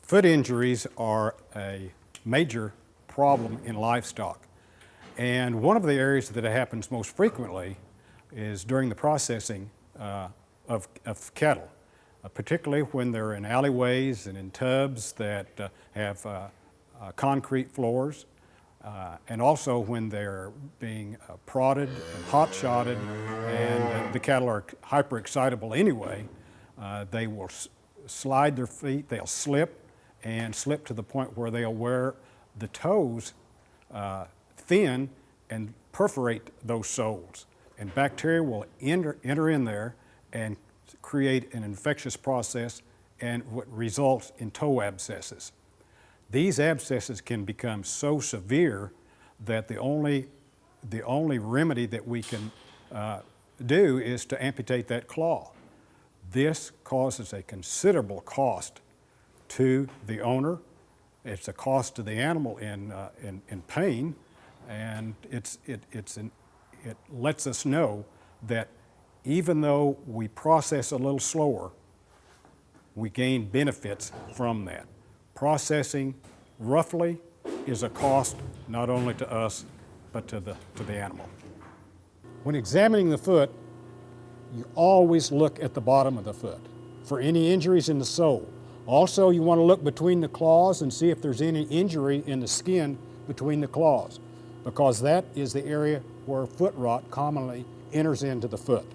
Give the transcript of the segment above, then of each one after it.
Foot injuries are a major problem in livestock. And one of the areas that it happens most frequently is during the processing of cattle, particularly when they're in alleyways and in tubs that have concrete floors, and also when they're being prodded and hot-shotted and the cattle are hyper-excitable anyway. They will slide their feet, they'll slip to the point where they'll wear the toes thin and perforate those soles. And bacteria will enter in there and create an infectious process, and what results in toe abscesses. These abscesses can become so severe that the only remedy that we can do is to amputate that claw. This causes a considerable cost to the owner. It's a cost to the animal in pain, and it lets us know that even though we process a little slower, we gain benefits from that. Processing roughly is a cost not only to us but to the animal. When examining the foot, you always look at the bottom of the foot for any injuries in the sole. Also, you want to look between the claws and see if there's any injury in the skin between the claws, because that is the area where foot rot commonly enters into the foot.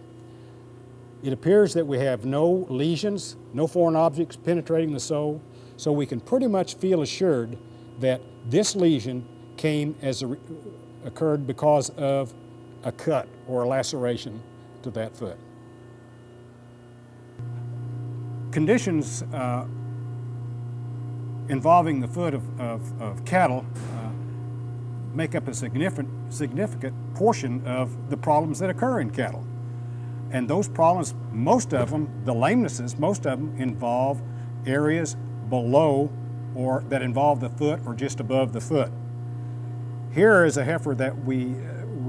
It appears that we have no lesions, no foreign objects penetrating the sole, so we can pretty much feel assured that this lesion occurred because of a cut or a laceration to that foot. Conditions involving the foot of cattle make up a significant portion of the problems that occur in cattle. And those problems, most of them, the lamenesses, most of them involve areas below or that involve the foot or just above the foot. Here is a heifer that we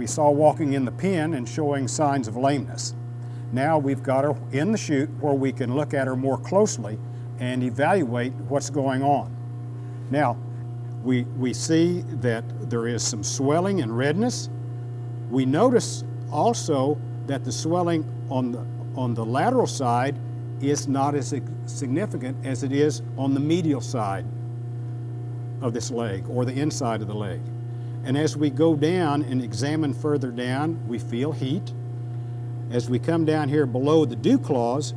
saw walking in the pen and showing signs of lameness. Now we've got her in the chute where we can look at her more closely and evaluate what's going on. Now, we see that there is some swelling and redness. We notice also that the swelling on the lateral side is not as significant as it is on the medial side of this leg or the inside of the leg. And as we go down and examine further down, we feel heat. As we come down here below the dew claws,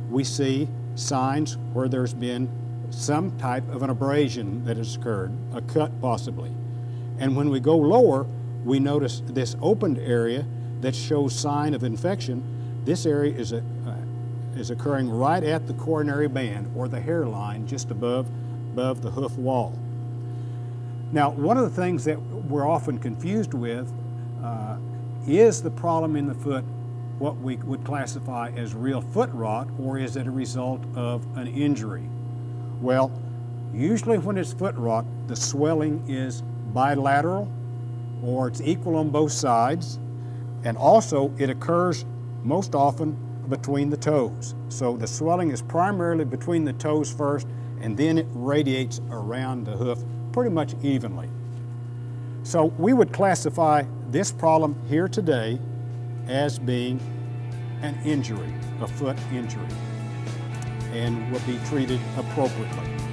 we see signs where there's been some type of an abrasion that has occurred, a cut possibly. And when we go lower, we notice this opened area that shows sign of infection. This area is occurring right at the coronary band or the hairline just above the hoof wall. Now, one of the things that we're often confused with is the problem in the foot what we would classify as real foot rot, or is it a result of an injury? Well, usually when it's foot rot, the swelling is bilateral or it's equal on both sides, and also it occurs most often between the toes. So the swelling is primarily between the toes first, and then it radiates around the hoof pretty much evenly. So we would classify this problem here today as being an injury, a foot injury, and will be treated appropriately.